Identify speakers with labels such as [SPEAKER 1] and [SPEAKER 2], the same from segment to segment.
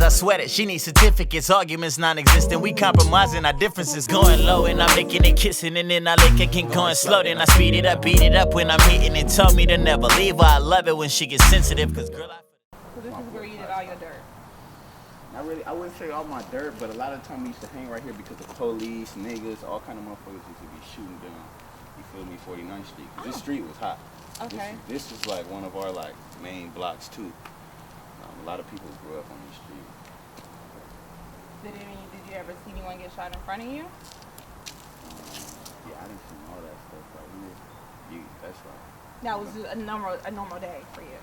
[SPEAKER 1] I sweat it, she needs certificates, arguments non-existent. We compromising our differences, going low and I'm licking and kissing, and then I lick it, keep going slow. Then I speed it up, beat it up when I'm hitting it. Told me to never leave her. I love it when she gets sensitive, cause girl,
[SPEAKER 2] So this is where you did all your dirt.
[SPEAKER 3] Not really, I wouldn't say all my dirt, but a lot of the time we used to hang right here because the police, niggas, all kind of motherfuckers used to be shooting down, you feel me, 49th Street. This street was hot.
[SPEAKER 2] Okay.
[SPEAKER 3] This was like one of our like main blocks too. A lot of people grew up on this street.
[SPEAKER 2] Did you ever see anyone get shot in front of you?
[SPEAKER 3] Yeah, I didn't see all that stuff right here. That's like.
[SPEAKER 2] That was a normal day for you.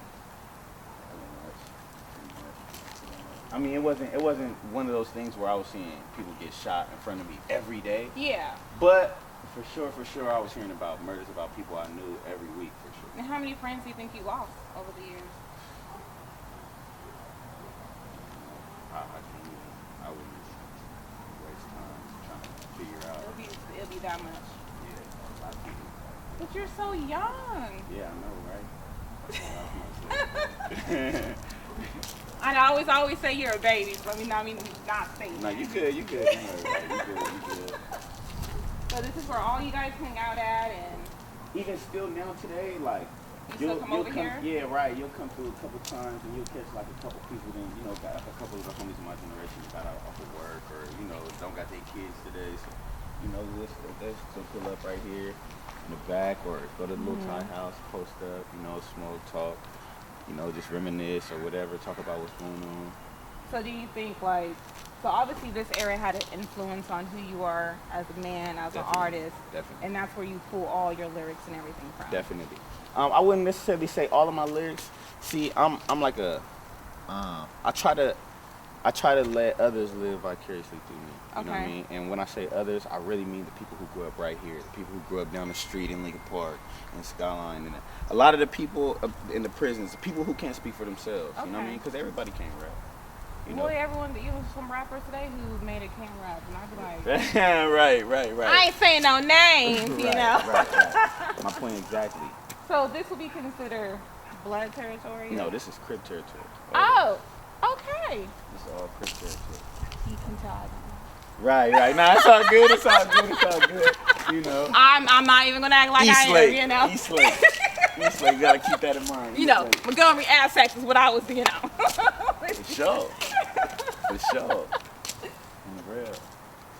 [SPEAKER 3] I mean, it wasn't one of those things where I was seeing people get shot in front of me every day.
[SPEAKER 2] Yeah.
[SPEAKER 3] But for sure, I was hearing about murders about people I knew every week for sure.
[SPEAKER 2] And how many friends do you think you lost over the years?
[SPEAKER 3] I wouldn't waste time trying to figure out.
[SPEAKER 2] It'll be that much.
[SPEAKER 3] Yeah, a lot of people.
[SPEAKER 2] But you're so young.
[SPEAKER 3] Yeah, I know, right?
[SPEAKER 2] I always say you're a baby, so not say that.
[SPEAKER 3] No, you good. You good.
[SPEAKER 2] So this is where all you guys hang out at, and
[SPEAKER 3] even still now today, like
[SPEAKER 2] you'll come over here.
[SPEAKER 3] Yeah, right. You'll come through a couple times, and you'll catch like a couple people. Then got a couple of the homies in my generation that got out off of work, or don't got their kids today. So they'll still pull up right here in the back, or go to the little Thai house, post up, smoke, talk, just reminisce or whatever, talk about what's going on.
[SPEAKER 2] So do you think so obviously this era had an influence on who you are as a man, as an artist.
[SPEAKER 3] Definitely.
[SPEAKER 2] And that's where you pull all your lyrics and everything from.
[SPEAKER 3] Definitely. I wouldn't necessarily say all of my lyrics. See, I'm like I try to let others live vicariously through me. You know what I mean? And when I say others, I really mean the people who grew up right here, the people who grew up down the street in Lincoln Park and Skyline, and a lot of the people in the prisons, the people who can't speak for themselves. You know what I mean? Because everybody can't rap.
[SPEAKER 2] Everyone, some rappers today who made it can't rap, and I'd be like,
[SPEAKER 3] right.
[SPEAKER 2] I ain't saying no names,
[SPEAKER 3] Right. My point exactly.
[SPEAKER 2] So this will be considered blood territory?
[SPEAKER 3] No, this is Crip territory.
[SPEAKER 2] Oh, okay.
[SPEAKER 3] This is all Crip territory.
[SPEAKER 2] You can tell I don't know.
[SPEAKER 3] Right. Nah, it's all good.
[SPEAKER 2] I'm not even gonna act like
[SPEAKER 3] East
[SPEAKER 2] I
[SPEAKER 3] Lake,
[SPEAKER 2] am,
[SPEAKER 3] East Lake. You gotta keep that in mind.
[SPEAKER 2] Montgomery Aztecs is what I was,
[SPEAKER 3] For sure. On the real.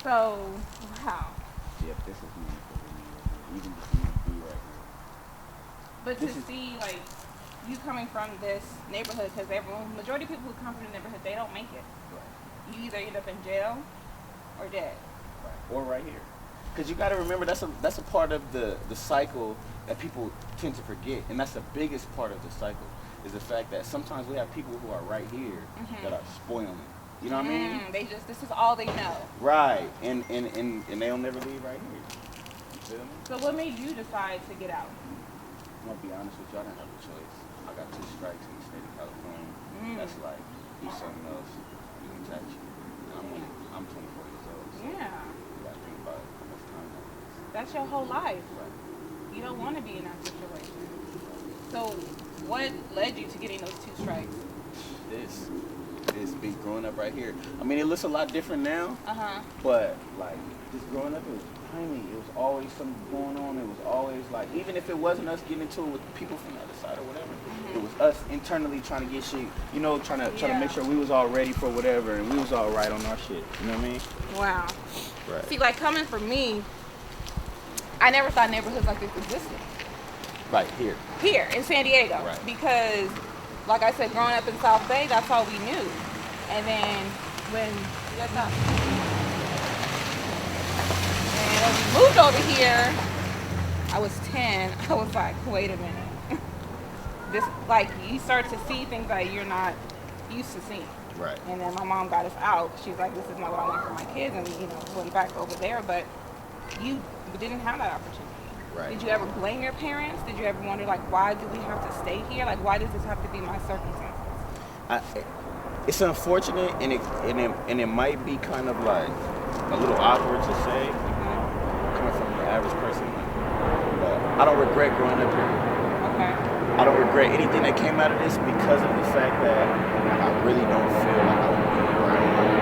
[SPEAKER 2] So, wow.
[SPEAKER 3] Yep, this is meaningful for me. Even just me be right here.
[SPEAKER 2] But to see, you coming from this neighborhood, because majority of people who come from the neighborhood, they don't make it.
[SPEAKER 3] Right.
[SPEAKER 2] You either end up in jail or dead.
[SPEAKER 3] Right. Or right here. Because you got to remember that's a part of the cycle that people tend to forget, and that's the biggest part of the cycle is the fact that sometimes we have people who are right here that are spoiling. You know what I mean?
[SPEAKER 2] This is all they know.
[SPEAKER 3] Right, and they'll never leave right here. You feel me?
[SPEAKER 2] So what made you decide to get out?
[SPEAKER 3] I'm gonna be honest with you, I didn't have a choice. I got 2 strikes in the state of California. That's like, do something else, you can catch you. I'm 24 years old. So
[SPEAKER 2] Yeah.
[SPEAKER 3] you gotta think about how much time that is.
[SPEAKER 2] That's your whole life.
[SPEAKER 3] Right.
[SPEAKER 2] You don't want to be in that situation. So what led you to getting those 2 strikes?
[SPEAKER 3] This big growing up right here. I mean, it looks a lot different now. But just growing up, it was tiny. It was always something going on. It was always even if it wasn't us getting into it with people from the other side or whatever, it was us internally trying to get shit. Trying to make sure we was all ready for whatever and we was all right on our shit. You know what I mean?
[SPEAKER 2] Wow.
[SPEAKER 3] Right.
[SPEAKER 2] See, coming from me, I never thought neighborhoods like this existed.
[SPEAKER 3] Right here.
[SPEAKER 2] Here in San Diego.
[SPEAKER 3] Right.
[SPEAKER 2] Because, like I said, growing up in South Bay, that's all we knew. And then when we moved over here, I was 10. I was like, wait a minute. You start to see things that you're not used to seeing.
[SPEAKER 3] Right.
[SPEAKER 2] And then my mom got us out. She's like, this is not what I want for my kids. And we, went back over there. But you didn't have that opportunity.
[SPEAKER 3] Right.
[SPEAKER 2] Did you ever blame your parents? Did you ever wonder, why do we have to stay here? Why does this have to be my circumstances?
[SPEAKER 3] It's unfortunate, and it might be kind of a little awkward to say, coming from the average person. But I don't regret growing up here.
[SPEAKER 2] Okay.
[SPEAKER 3] I don't regret anything that came out of this because of the fact that I really don't feel like I would be where I am.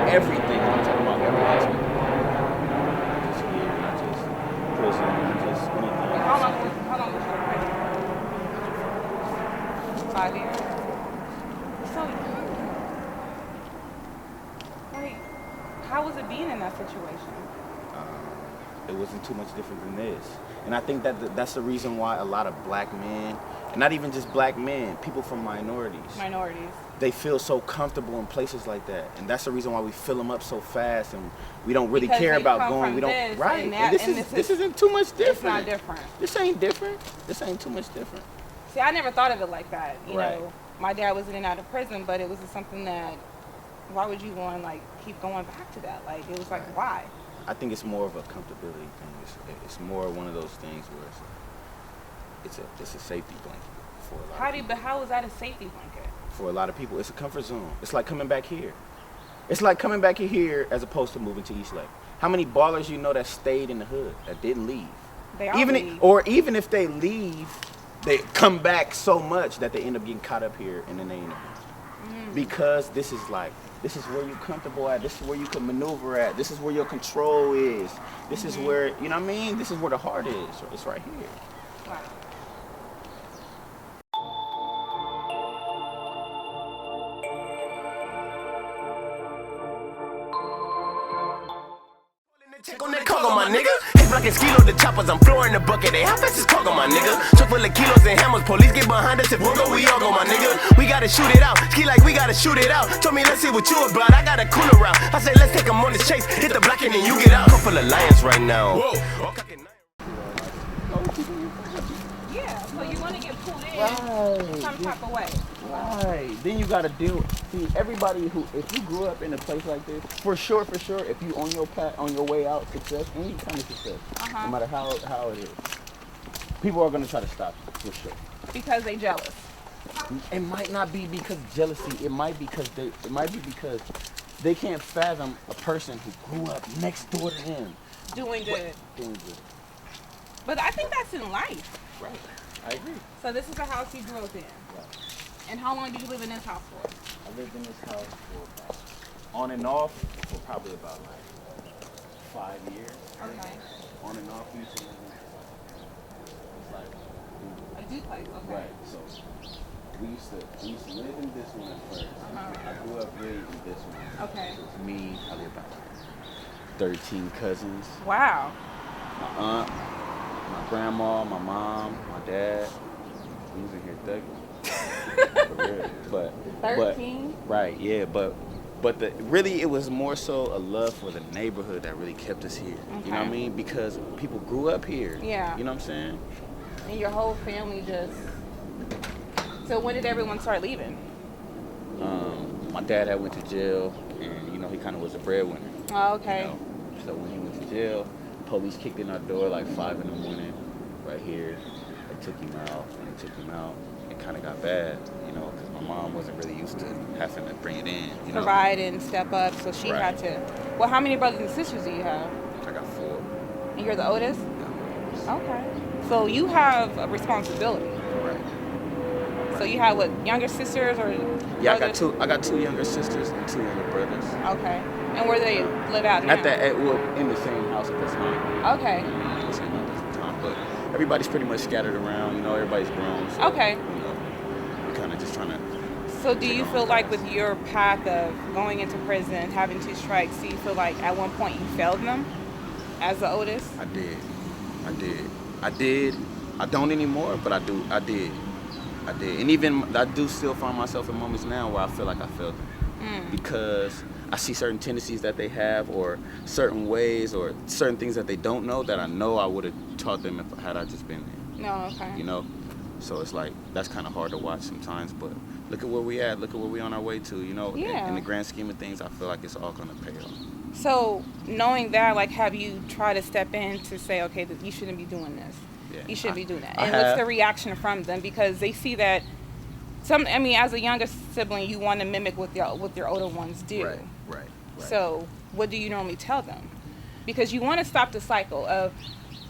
[SPEAKER 3] Everything. I'm talking about every aspect. Not just here, not just prison, not just anything.
[SPEAKER 2] How long was you in prison? 5 years? So, like, how was it being in that situation?
[SPEAKER 3] It wasn't too much different than this. And I think that that's the reason why a lot of black men, and not even just black men, people from minorities, they feel so comfortable in places like that. And that's the reason why we fill them up so fast and we don't really
[SPEAKER 2] Because
[SPEAKER 3] care
[SPEAKER 2] they
[SPEAKER 3] about
[SPEAKER 2] come
[SPEAKER 3] going.
[SPEAKER 2] from
[SPEAKER 3] We don't,
[SPEAKER 2] this
[SPEAKER 3] right.
[SPEAKER 2] and that,
[SPEAKER 3] And this isn't too much different.
[SPEAKER 2] It's not different.
[SPEAKER 3] This ain't different. This ain't too much different.
[SPEAKER 2] See, I never thought of it like that. You
[SPEAKER 3] Right.
[SPEAKER 2] know, my dad was in and out of prison, but it was just something that, why would you want to, like, keep going back to that? Like, it was like, why?
[SPEAKER 3] I think it's more of a comfortability thing. It's more one of those things where it's a safety blanket for a lot of people.
[SPEAKER 2] But how is that a safety blanket?
[SPEAKER 3] For a lot of people, it's a comfort zone. It's like coming back here. It's like coming back here as opposed to moving to East Lake. How many ballers you know that stayed in the hood, that didn't leave?
[SPEAKER 2] They all leave.
[SPEAKER 3] Even if they leave, they come back so much that they end up getting caught up here and then they end up because this is where you're comfortable at. This is where you can maneuver at. This is where your control is. This is where, you know what I mean? This is where the heart is. It's right here.
[SPEAKER 2] Right.
[SPEAKER 4] Check on that cargo, my nigga. Hip like a skilo, the choppers, I'm flooring the bucket. They how fast is cargo, my nigga? Truck full of kilos and hammers, police get behind us. If we'll go, we all go, my nigga. We gotta shoot it out, ski like we gotta shoot it out. Told me, let's see what you about. I got a cooler route. I say, let's take 'em on this chase. Hit the block and then you get out. Come full of lions right now. Whoa.
[SPEAKER 2] Yeah, so you want to get pulled in some type of way.
[SPEAKER 3] Right. Then you gotta deal. See, everybody if you grew up in a place like this, for sure, if you on your way out success, any kind of success, no matter how it is, people are gonna try to stop you for sure.
[SPEAKER 2] Because they jealous.
[SPEAKER 3] It might not be because jealousy. It might be because they can't fathom a person who grew up next door to them
[SPEAKER 2] Doing good.
[SPEAKER 3] doing good.
[SPEAKER 2] But I think that's in life.
[SPEAKER 3] Right. I agree.
[SPEAKER 2] So this is the house you grew up in.
[SPEAKER 3] Right.
[SPEAKER 2] And how long did you live in this house for?
[SPEAKER 3] I lived in this house for about, on and off, for probably about like 5 years.
[SPEAKER 2] Okay.
[SPEAKER 3] On and off, it's like
[SPEAKER 2] A duplex, okay.
[SPEAKER 3] right. So we used to live in this one at first. I grew up really in this one.
[SPEAKER 2] Okay.
[SPEAKER 3] So it's me. I live about 13 cousins.
[SPEAKER 2] Wow.
[SPEAKER 3] My aunt, my grandma, my mom, my dad. We was in here thugging. But
[SPEAKER 2] 13?
[SPEAKER 3] Right, yeah, but really it was more so a love for the neighborhood that really kept us here.
[SPEAKER 2] Okay.
[SPEAKER 3] You know what I mean? Because people grew up here.
[SPEAKER 2] Yeah.
[SPEAKER 3] You know what I'm saying?
[SPEAKER 2] And your whole family just... So when did everyone start leaving?
[SPEAKER 3] My dad had went to jail, and you know he kind of was a breadwinner.
[SPEAKER 2] Oh, okay.
[SPEAKER 3] You know? So when he went to jail, police kicked in our door like 5 in the morning, right here. They took him out, and they took him out. It kind of got bad, you know, because my mom wasn't really used to having to bring it in, you know.
[SPEAKER 2] Provide and step up, so she had to... Well, how many brothers and sisters do you have?
[SPEAKER 3] I got 4.
[SPEAKER 2] And you're the oldest? Okay. So you have a responsibility.
[SPEAKER 3] Right.
[SPEAKER 2] So you have what, younger sisters or
[SPEAKER 3] Yeah,
[SPEAKER 2] brothers?
[SPEAKER 3] I got 2 younger sisters and 2 younger brothers.
[SPEAKER 2] Okay. And where do they live out now?
[SPEAKER 3] In the same house at the time.
[SPEAKER 2] Okay.
[SPEAKER 3] In the same house at the time, but everybody's pretty much scattered around. You know, everybody's grown. So,
[SPEAKER 2] Okay.
[SPEAKER 3] You know, we're kind of just trying to.
[SPEAKER 2] So do you feel like with your path of going into prison, having 2 strikes, do you feel like at one point you failed them as the oldest?
[SPEAKER 3] I did. I don't anymore, but I did. And even I do still find myself in moments now where I feel like I failed them. Because I see certain tendencies that they have, or certain ways, or certain things that they don't know that I know I would have taught them had I just been there.
[SPEAKER 2] No, okay.
[SPEAKER 3] You know? So it's like, that's kind of hard to watch sometimes, but look at where we at, look at where we on our way to, you know?
[SPEAKER 2] Yeah.
[SPEAKER 3] In the grand scheme of things, I feel like it's all going to pay off.
[SPEAKER 2] So knowing that, like, have you tried to step in to say, okay, you shouldn't be doing this?
[SPEAKER 3] Yeah.
[SPEAKER 2] You shouldn't be doing that.
[SPEAKER 3] I
[SPEAKER 2] And what's
[SPEAKER 3] have.
[SPEAKER 2] the reaction from them? Because they see that as a younger sibling, you want to mimic what your older ones do.
[SPEAKER 3] Right.
[SPEAKER 2] So what do you normally tell them? Because you want to stop the cycle of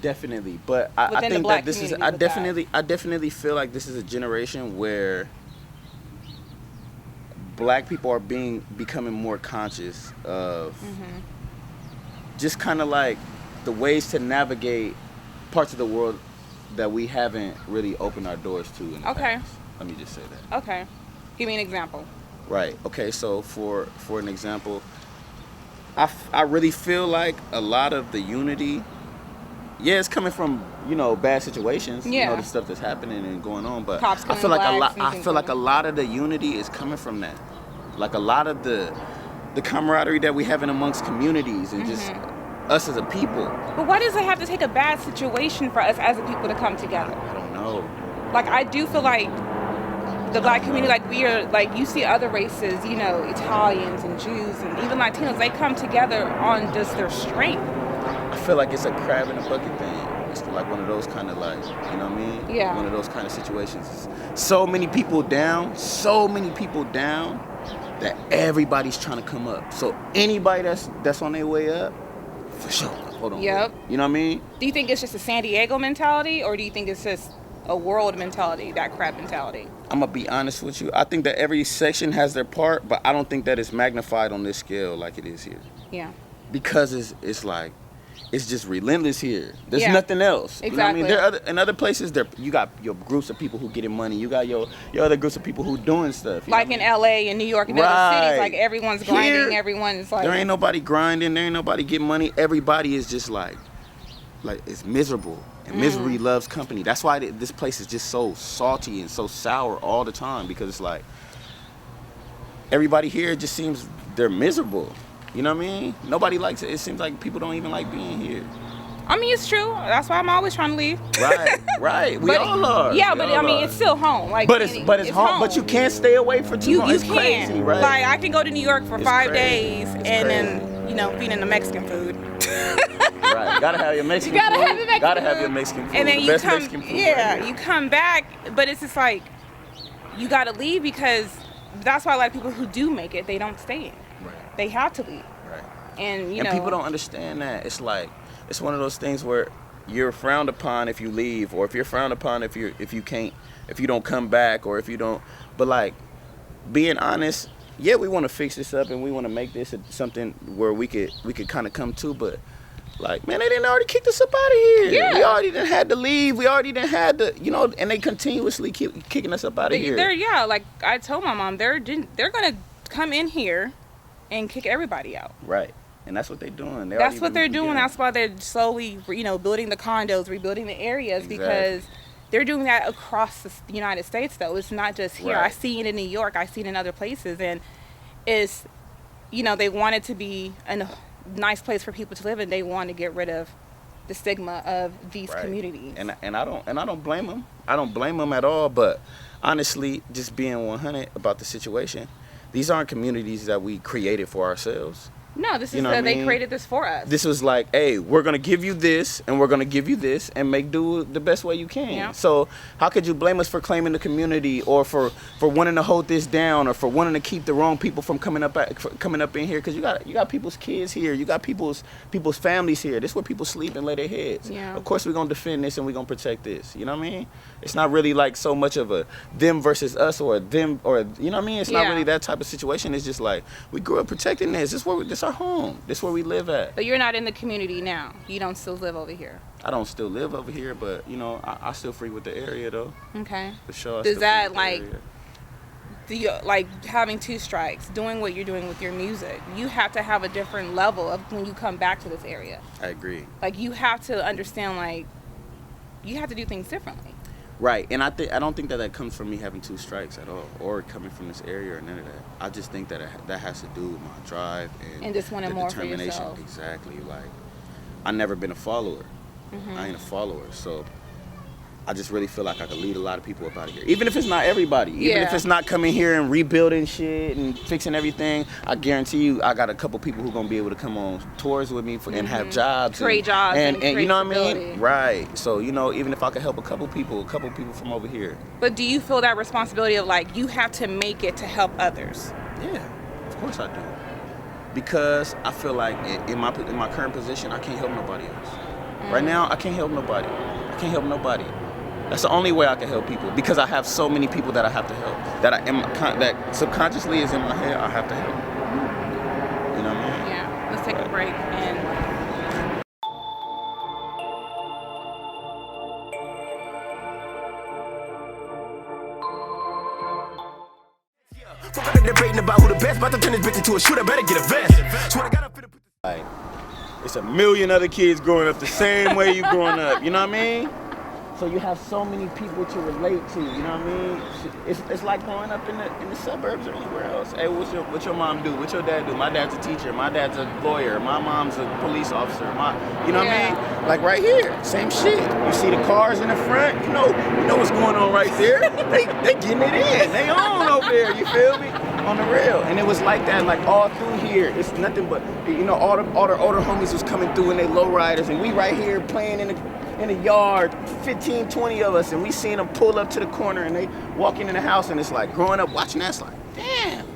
[SPEAKER 3] Definitely, but I think
[SPEAKER 2] black
[SPEAKER 3] that this is.
[SPEAKER 2] community
[SPEAKER 3] I definitely feel like this is a generation where black people are becoming more conscious of just kind of like the ways to navigate parts of the world that we haven't really opened our doors to in the past. Let me just say that.
[SPEAKER 2] Okay. Give me an example.
[SPEAKER 3] Right. Okay. So for an example, I really feel like a lot of the unity, it's coming from bad situations, the stuff that's happening and going on. But
[SPEAKER 2] Cops
[SPEAKER 3] I feel like a lot of the unity is coming from that. Like a lot of the camaraderie that we have in amongst communities and just us as a people.
[SPEAKER 2] But why does it have to take a bad situation for us as a people to come together?
[SPEAKER 3] I don't know.
[SPEAKER 2] Like, I do feel like the black community, like, we are, like, you see other races, Italians and Jews and even Latinos, they come together on just their strength.
[SPEAKER 3] I feel like it's a crab in a bucket thing. It's like one of those kind of like, you know what I mean?
[SPEAKER 2] Yeah.
[SPEAKER 3] One of those kind of situations. So many people down that everybody's trying to come up. So anybody that's on their way up, for sure. Hold on.
[SPEAKER 2] Yep.
[SPEAKER 3] You know what I mean?
[SPEAKER 2] Do you think it's just a San Diego mentality, or do you think it's just a world mentality, that crab mentality?
[SPEAKER 3] I'm going to be honest with you. I think that every section has their part, but I don't think that it's magnified on this scale like it is here.
[SPEAKER 2] Yeah.
[SPEAKER 3] Because it's like, it's just relentless here. There's nothing else.
[SPEAKER 2] Exactly.
[SPEAKER 3] You know what I mean? In other places, you got your groups of people who getting money. You got your other groups of people who doing stuff.
[SPEAKER 2] Like in LA and New York and other cities, like everyone's grinding, everyone's like...
[SPEAKER 3] There ain't nobody grinding, there ain't nobody getting money. Everybody is just like it's miserable. And misery loves company. That's why this place is just so salty and so sour all the time, because it's like everybody here just seems they're miserable. You know what I mean? Nobody likes it. It seems like people don't even like being here.
[SPEAKER 2] I mean, it's true. That's why I'm always trying to leave.
[SPEAKER 3] Right. We all are.
[SPEAKER 2] Yeah, but I mean, it's still home. Like,
[SPEAKER 3] but it's home. But you can't stay away for too long.
[SPEAKER 2] You
[SPEAKER 3] it's
[SPEAKER 2] can.
[SPEAKER 3] Crazy, right?
[SPEAKER 2] Like, I can go to New York for 5 days
[SPEAKER 3] it's
[SPEAKER 2] and
[SPEAKER 3] crazy.
[SPEAKER 2] then, feeding the Mexican food.
[SPEAKER 3] Right. Gotta have your Mexican food. Have your Mexican food.
[SPEAKER 2] And then
[SPEAKER 3] you come,
[SPEAKER 2] you come back, but it's just like, you gotta leave, because that's why a lot of people who do make it, they don't stay in.
[SPEAKER 3] Right.
[SPEAKER 2] They have to leave.
[SPEAKER 3] Right.
[SPEAKER 2] And
[SPEAKER 3] people don't understand that. It's like, it's one of those things where you're frowned upon if you leave, or if you're frowned upon if you don't come back, or if you don't. But like, being honest, we want to fix this up and we want to make this something where we could kind of come to. But like, man, they didn't already kick us up out of here.
[SPEAKER 2] Yeah.
[SPEAKER 3] We already done had to leave. We already done had to, and they continuously keep kicking us up out of here.
[SPEAKER 2] Like I told my mom, they're gonna come in here and kick everybody out.
[SPEAKER 3] Right. And that's what they're doing.
[SPEAKER 2] That's what they're doing. That's why they're slowly, building the condos, rebuilding the areas, because they're doing that across the United States, though. It's not just here.
[SPEAKER 3] Right.
[SPEAKER 2] I see it in New York. I see it in other places. And it's, they want it to be a nice place for people to live, and they want to get rid of the stigma of these communities.
[SPEAKER 3] And I don't blame them. I don't blame them at all. But honestly, just being 100 about the situation, these aren't communities that we created for ourselves.
[SPEAKER 2] No, this is they created this for us.
[SPEAKER 3] This was like, hey, we're going to give you this, and we're going to give you this, and make do the best way you can.
[SPEAKER 2] Yeah.
[SPEAKER 3] So how could you blame us for claiming the community, or for wanting to hold this down, or for wanting to keep the wrong people from coming up in here? Because you got people's kids here. You got people's families here. This is where people sleep and lay their heads.
[SPEAKER 2] Yeah.
[SPEAKER 3] Of course, we're going to defend this, and we're going to protect this. You know what I mean? It's not really like so much of a them versus us, or them, or, you know what I mean? It's not really that type of situation. It's just like, we grew up protecting this. This is our home. This is where we live at.
[SPEAKER 2] But you're not in the community now. You don't still live over here.
[SPEAKER 3] I don't still live over here, but I still frequent the area though.
[SPEAKER 2] Okay.
[SPEAKER 3] For sure.
[SPEAKER 2] Does that having 2 strikes, doing what you're doing with your music, you have to have a different level of when you come back to this area.
[SPEAKER 3] I agree.
[SPEAKER 2] Like, you have to understand, like, you have to do things differently.
[SPEAKER 3] Right, and I don't think that comes from me having 2 strikes at all, or coming from this area or none of that. I just think that that has to do with my drive and
[SPEAKER 2] just wanting more for
[SPEAKER 3] determination.
[SPEAKER 2] yourself.
[SPEAKER 3] Exactly. Like, I never been a follower.
[SPEAKER 2] Mm-hmm.
[SPEAKER 3] I ain't a follower, so I just really feel like I could lead a lot of people up out of here. Even if it's not everybody. Even if it's not coming here and rebuilding shit and fixing everything, I guarantee you I got a couple people who are going to be able to come on tours with me and have jobs.
[SPEAKER 2] Create jobs and
[SPEAKER 3] you know what
[SPEAKER 2] stability.
[SPEAKER 3] I mean? Right. So, even if I could help a couple people from over here.
[SPEAKER 2] But do you feel that responsibility of, like, you have to make it to help others?
[SPEAKER 3] Yeah, of course I do. Because I feel like in my current position, I can't help nobody else. Right now, I can't help nobody. I can't help nobody. That's the only way I can help people, because I have so many people that I have to help. That subconsciously is in my head. I have to help. You know what I mean?
[SPEAKER 2] Yeah. Let's take a break and.
[SPEAKER 4] Fuck up the debating about who the best, about to turn this bitch into a shooter, better get a vest. Swear to God, I'm finna put this.
[SPEAKER 3] Like, it's a million other kids growing up the same way you growing up. You know what I mean? So you have so many people to relate to. You know what I mean? It's like growing up in the suburbs or anywhere else. Hey, what your mom do? What your dad do? My dad's a teacher. My dad's a lawyer. My mom's a police officer. You know what I mean? Like right here, same shit. You see the cars in the front. You know what's going on right there. They getting it in. They on over there. You feel me? On the rail. And it was like that, like all through here. It's nothing but, all the older homies was coming through in they lowriders, and we right here playing in the yard, 15, 20 of us, and we seen them pull up to the corner, and they walking in the house, and it's like, growing up watching that, it's like, damn,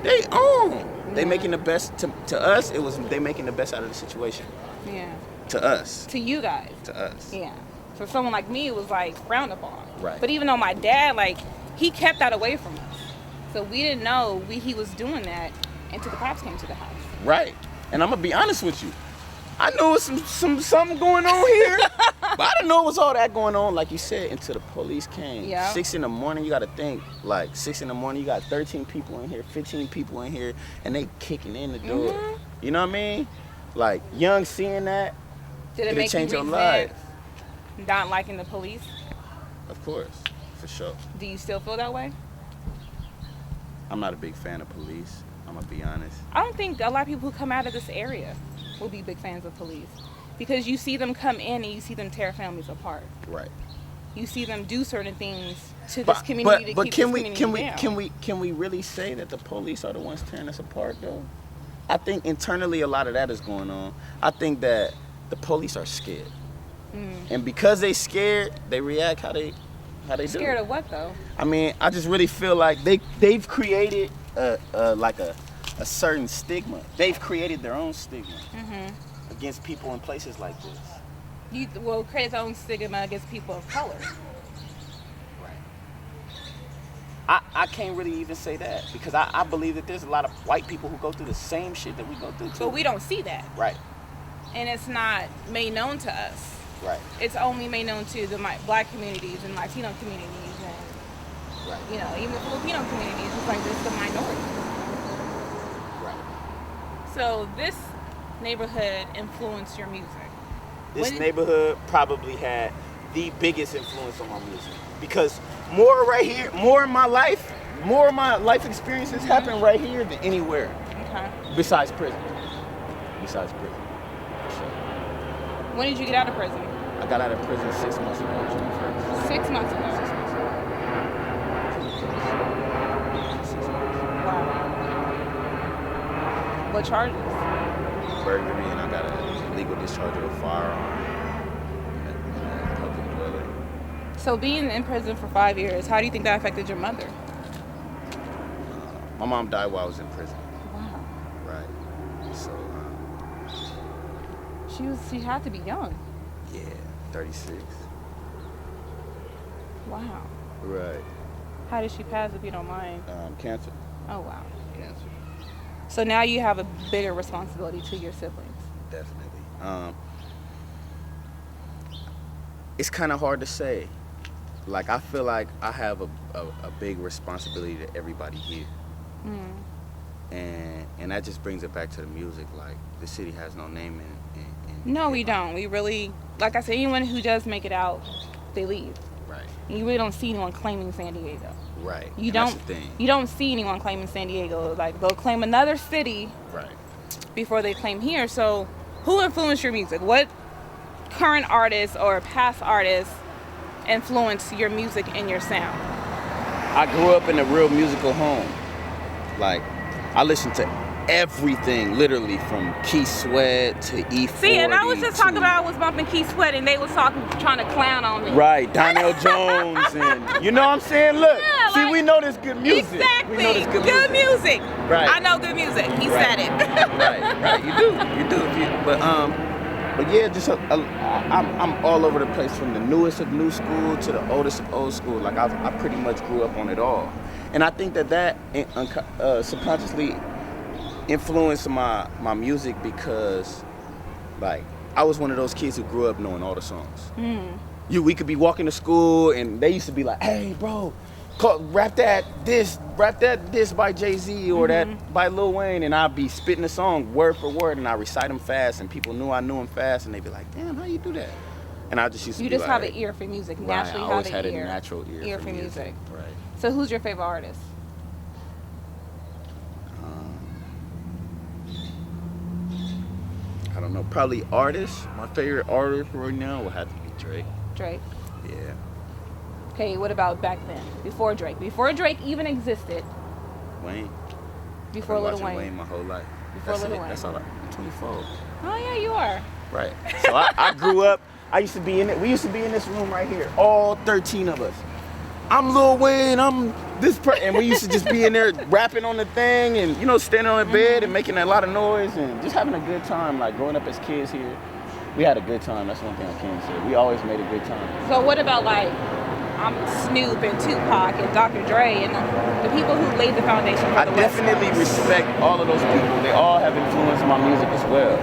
[SPEAKER 3] they own. They making the best, to us, they making the best out of the situation.
[SPEAKER 2] Yeah.
[SPEAKER 3] To us.
[SPEAKER 2] To you guys.
[SPEAKER 3] To us.
[SPEAKER 2] Yeah. For someone like me, it was like frowned upon.
[SPEAKER 3] Right.
[SPEAKER 2] But even though my dad, like, he kept that away from us. So we didn't know he was doing that until the cops came to the house.
[SPEAKER 3] Right. And I'm gonna be honest with you. I knew it was something going on here, but I didn't know it was all that going on, like you said, until the police came.
[SPEAKER 2] Yeah.
[SPEAKER 3] 6 in the morning, you gotta think, like 6 in the morning, you got 13 people in here, 15 people in here, and they kicking in the door.
[SPEAKER 2] Mm-hmm.
[SPEAKER 3] You know what I mean? Like, young seeing that,
[SPEAKER 2] Did it make
[SPEAKER 3] change
[SPEAKER 2] you
[SPEAKER 3] your
[SPEAKER 2] resent
[SPEAKER 3] life.
[SPEAKER 2] not liking the police?
[SPEAKER 3] Of course, for sure.
[SPEAKER 2] Do you still feel that way?
[SPEAKER 3] I'm not a big fan of police, I'm gonna be honest.
[SPEAKER 2] I don't think a lot of people who come out of this area will be big fans of police, because you see them come in and you see them tear families apart.
[SPEAKER 3] Right.
[SPEAKER 2] You see them do certain things to this community to keep this community down.
[SPEAKER 3] Can we really say that the police are the ones tearing us apart, though? I think internally a lot of that is going on. I think that the police are scared, and because they scared, they react how they do.
[SPEAKER 2] Scared of what, though?
[SPEAKER 3] I mean, I just really feel like they've created a certain stigma. They've created their own stigma against people in places like this.
[SPEAKER 2] You will create their own stigma against people of color.
[SPEAKER 3] Right. I can't really even say that, because I believe that there's a lot of white people who go through the same shit that we go through too.
[SPEAKER 2] But we don't see that.
[SPEAKER 3] Right.
[SPEAKER 2] And it's not made known to us.
[SPEAKER 3] Right.
[SPEAKER 2] It's only made known to the black communities and Latino communities and,
[SPEAKER 3] right.
[SPEAKER 2] Even the Filipino communities. It's like it's the minority.
[SPEAKER 3] Right.
[SPEAKER 2] So this neighborhood influenced your music.
[SPEAKER 3] This neighborhood probably had the biggest influence on my music, because more of my life experiences happen right here than anywhere.
[SPEAKER 2] Okay.
[SPEAKER 3] Besides prison.
[SPEAKER 2] When did you get out of prison?
[SPEAKER 3] I got out of prison 6 months ago, June 1st.
[SPEAKER 2] 6 months ago.
[SPEAKER 3] 6 months ago.
[SPEAKER 2] Wow. What charges?
[SPEAKER 3] Burglary, and I got a illegal discharge of a firearm in a public dwelling.
[SPEAKER 2] So being in prison for 5 years, how do you think that affected your mother?
[SPEAKER 3] My mom died while I was in prison.
[SPEAKER 2] Wow.
[SPEAKER 3] Right. So,
[SPEAKER 2] She had to be young.
[SPEAKER 3] yeah, 36.
[SPEAKER 2] Wow.
[SPEAKER 3] Right.
[SPEAKER 2] How did she pass, if you don't mind?
[SPEAKER 3] Cancer.
[SPEAKER 2] Oh, wow.
[SPEAKER 3] Cancer.
[SPEAKER 2] So now you have a bigger responsibility to your siblings.
[SPEAKER 3] Definitely. It's kind of hard to say. Like, I feel like I have a big responsibility to everybody here. And that just brings it back to the music. Like, the city has no name in
[SPEAKER 2] No, we don't. We really, like I said, anyone who does make it out, they leave.
[SPEAKER 3] Right.
[SPEAKER 2] And you really don't see anyone claiming San Diego.
[SPEAKER 3] Right.
[SPEAKER 2] You
[SPEAKER 3] That's
[SPEAKER 2] don't.
[SPEAKER 3] the thing.
[SPEAKER 2] You don't see anyone claiming San Diego. Like, they'll claim another city.
[SPEAKER 3] Right.
[SPEAKER 2] Before they claim here. So, who influenced your music? What current artists or past artists influence your music and your sound?
[SPEAKER 3] I grew up in a real musical home. Like, I listened to everything, literally, from Keith Sweat to E40.
[SPEAKER 2] See, and I was just talking about I was bumping Keith Sweat, and they was trying to clown on me.
[SPEAKER 3] Right, Donnell Jones, and you know what I'm saying? Look,
[SPEAKER 2] Yeah,
[SPEAKER 3] see,
[SPEAKER 2] like,
[SPEAKER 3] we know this good music.
[SPEAKER 2] Exactly.
[SPEAKER 3] We know this
[SPEAKER 2] good music.
[SPEAKER 3] Right.
[SPEAKER 2] I know good music. He
[SPEAKER 3] Right.
[SPEAKER 2] said it.
[SPEAKER 3] Right. You do. But But yeah, just I'm all over the place, from the newest of new school to the oldest of old school. Like I pretty much grew up on it all, and I think that subconsciously influenced my music, because like I was one of those kids who grew up knowing all the songs. We could be walking to school and they used to be like, "Hey, bro, rap that this by Jay-Z or that by Lil Wayne," and I'd be spitting the song word for word, and I recite them fast, and people knew I knew them fast, and they'd be like, "Damn, how you do that?" And I just used to
[SPEAKER 2] You
[SPEAKER 3] be
[SPEAKER 2] just
[SPEAKER 3] like,
[SPEAKER 2] have an ear for music,
[SPEAKER 3] right,
[SPEAKER 2] naturally
[SPEAKER 3] I always
[SPEAKER 2] have an
[SPEAKER 3] had a natural ear for music. Right.
[SPEAKER 2] So who's your favorite artist?
[SPEAKER 3] I don't know, probably artist. My favorite artist right now would have to be Drake.
[SPEAKER 2] Drake.
[SPEAKER 3] Yeah.
[SPEAKER 2] Okay, what about back then? Before Drake? Before Drake even existed?
[SPEAKER 3] Wayne.
[SPEAKER 2] Before Lil Wayne?
[SPEAKER 3] Wayne my whole life.
[SPEAKER 2] Before Lil Wayne.
[SPEAKER 3] That's all. I'm 24.
[SPEAKER 2] Oh yeah, you are.
[SPEAKER 3] Right. So I grew up. I used to be in it. We used to be in this room right here, all 13 of us. I'm Lil Wayne. I'm this and we used to just be in there rapping on the thing, and standing on the bed and making a lot of noise and just having a good time. Like growing up as kids here, we had a good time. That's one thing I can say. We always made a good time.
[SPEAKER 2] So what about like Snoop and Tupac and Dr. Dre and the people who laid the foundation for the West
[SPEAKER 3] definitely
[SPEAKER 2] Coast?
[SPEAKER 3] Respect all of those people. They all have influenced my music as well.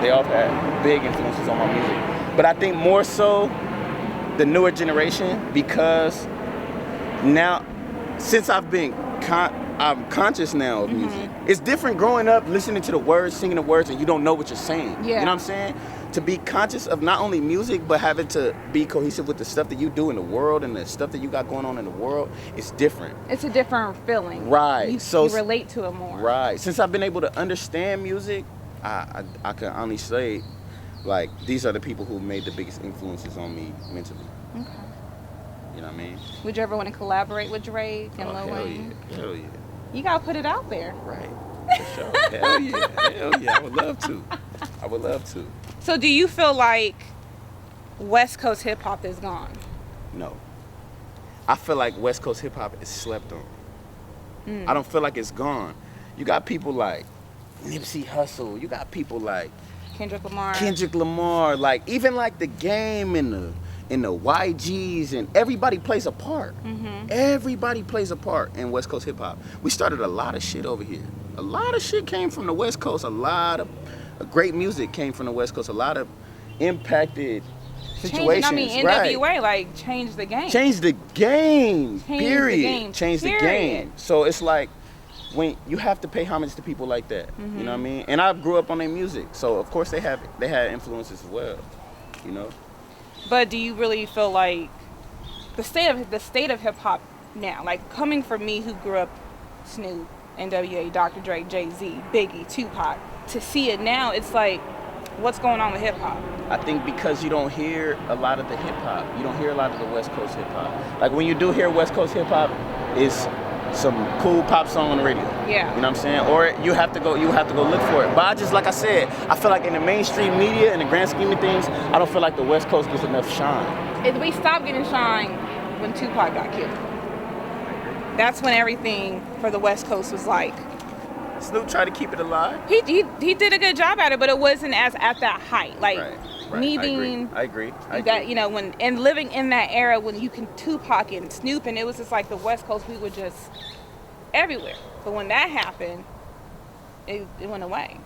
[SPEAKER 3] They all have big influences on my music. But I think more so the newer generation, because now, since I've been I'm conscious now of music. It's different growing up, listening to the words, singing the words, and you don't know what you're saying.
[SPEAKER 2] Yeah.
[SPEAKER 3] You know what I'm saying? To be conscious of not only music, but having to be cohesive with the stuff that you do in the world and the stuff that you got going on in the world, it's different.
[SPEAKER 2] It's a different feeling.
[SPEAKER 3] Right.
[SPEAKER 2] You relate to it more.
[SPEAKER 3] Right. Since I've been able to understand music, I can honestly say, like, these are the people who made the biggest influences on me mentally.
[SPEAKER 2] Okay.
[SPEAKER 3] You know what I mean?
[SPEAKER 2] Would you ever want to collaborate with Drake and Lil Wayne?
[SPEAKER 3] Hell yeah.
[SPEAKER 2] You gotta put it out there.
[SPEAKER 3] Right. For sure. Hell yeah. I would love to.
[SPEAKER 2] So do you feel like West Coast hip hop is gone?
[SPEAKER 3] No. I feel like West Coast hip hop is slept on. I don't feel like it's gone. You got people like Nipsey Hussle. You got people like
[SPEAKER 2] Kendrick
[SPEAKER 3] Lamar. Like even like The Game and the YGs, and everybody plays a part. Everybody plays a part in West Coast hip hop. We started a lot of shit over here. A lot of shit came from the West Coast. A lot of great music came from the West Coast. A lot of impacted situations.
[SPEAKER 2] NWA like changed the game.
[SPEAKER 3] Changed the game.
[SPEAKER 2] Changed
[SPEAKER 3] the game. So it's like when you have to pay homage to people like that. You know what I mean? And I grew up on their music, so of course they had influences as well. You know.
[SPEAKER 2] But do you really feel like the state of hip hop now, like coming from me who grew up Snoop, NWA, Dr. Dre, Jay-Z, Biggie, Tupac, to see it now, it's like, what's going on with hip hop?
[SPEAKER 3] I think because you don't hear a lot of the hip hop, you don't hear a lot of the West Coast hip hop. Like when you do hear West Coast hip hop, it's some cool pop song on the radio.
[SPEAKER 2] Yeah.
[SPEAKER 3] You know what I'm saying? Or you have to go look for it. But like I said, I feel like in the mainstream media, in the grand scheme of things, I don't feel like the West Coast gets enough shine.
[SPEAKER 2] We stopped getting shine when Tupac got killed. That's when everything for the West Coast was like.
[SPEAKER 3] Snoop tried to keep it alive.
[SPEAKER 2] He did a good job at it, but it wasn't as at that height. Like
[SPEAKER 3] right.
[SPEAKER 2] me being,
[SPEAKER 3] I agree.
[SPEAKER 2] when living in that era when you can Tupac and Snoop, and it was just like the West Coast, we were just everywhere. But when that happened, it went away.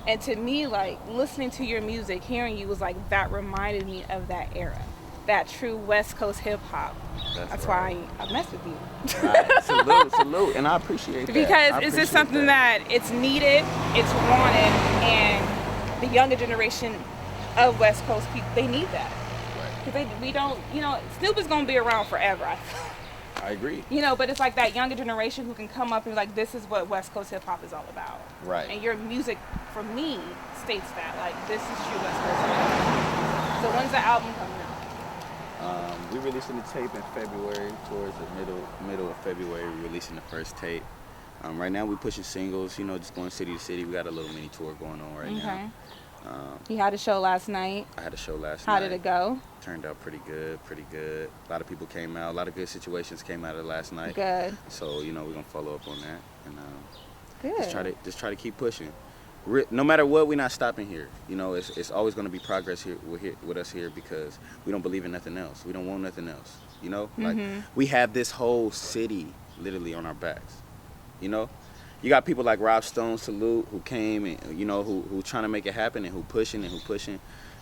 [SPEAKER 2] And to me, like listening to your music, hearing you was like that reminded me of that era, that true West Coast hip hop. That's why I mess with you.
[SPEAKER 3] Right. Salute, and I appreciate that.
[SPEAKER 2] Because it's just something that it's needed, it's wanted, and the younger generation of West Coast people, they need that. Because we don't, Snoop is gonna be around forever.
[SPEAKER 3] I agree.
[SPEAKER 2] But it's like that younger generation who can come up and be like, this is what West Coast hip hop is all about.
[SPEAKER 3] Right.
[SPEAKER 2] And your music, for me, states that. Like, this is true West Coast hip hop. So when's the album coming out?
[SPEAKER 3] We releasing the tape in February, towards the middle of February. We're releasing the first tape. Right now we're pushing singles, just going city to city. We got a little mini tour going on right now.
[SPEAKER 2] You had a show last night.
[SPEAKER 3] I had a show last
[SPEAKER 2] night.
[SPEAKER 3] How
[SPEAKER 2] did it go?
[SPEAKER 3] Turned out pretty good. A lot of people came out. A lot of good situations came out of last night.
[SPEAKER 2] Good.
[SPEAKER 3] So, we're going to follow up on that. And
[SPEAKER 2] good.
[SPEAKER 3] Just try to keep pushing. no matter what, we're not stopping here. You know, it's always going to be progress here with us here because we don't believe in nothing else. We don't want nothing else. You know, like we have this whole city literally on our backs. You know, you got people like Rob Stone Salute who came and you know who trying to make it happen and who pushing.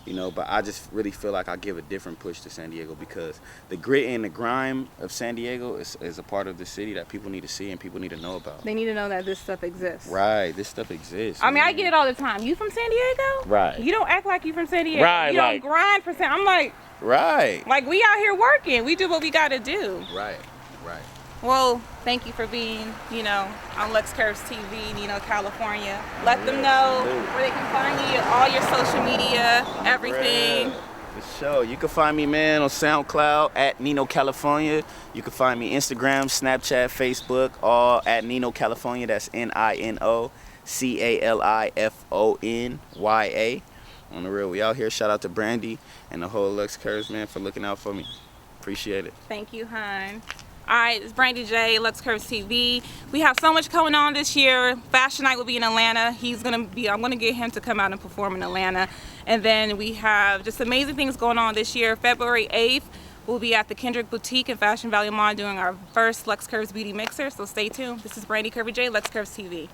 [SPEAKER 3] You know, but I just really feel like I give a different push to San Diego because the grit and the grime of San Diego is a part of the city that people need to see and people need to know about.
[SPEAKER 2] They need to know that this stuff exists.
[SPEAKER 3] Right, this stuff exists.
[SPEAKER 2] I mean, I get it all the time. You from San Diego?
[SPEAKER 3] Right.
[SPEAKER 2] You don't act like you from San Diego.
[SPEAKER 3] Right,
[SPEAKER 2] you don't grind for San. I'm like,
[SPEAKER 3] right.
[SPEAKER 2] Like we out here working. We do what we got to do.
[SPEAKER 3] Right.
[SPEAKER 2] Well, thank you for being, you know, on LUXE Kurves TV, Nino Califonya. Let them know where they can find you, all your social media, everything.
[SPEAKER 3] For sure. You can find me, man, on SoundCloud at Nino Califonya. You can find me Instagram, Snapchat, Facebook, all at Nino Califonya. That's NINO CALIFONYA. On the real, we out here. Shout out to Brandee and the whole LUXE Kurves, man, for looking out for me. Appreciate it.
[SPEAKER 2] Thank you, hon. All right, it's Brandee J, LUXE Kurves TV. We have so much going on this year. Fashion Night will be in Atlanta. I'm gonna get him to come out and perform in Atlanta. And then we have just amazing things going on this year. February 8th, we'll be at the Kendrick Boutique in Fashion Valley Mall doing our first LUXE Kurves Beauty Mixer. So stay tuned. This is Brandee J, LUXE Kurves TV.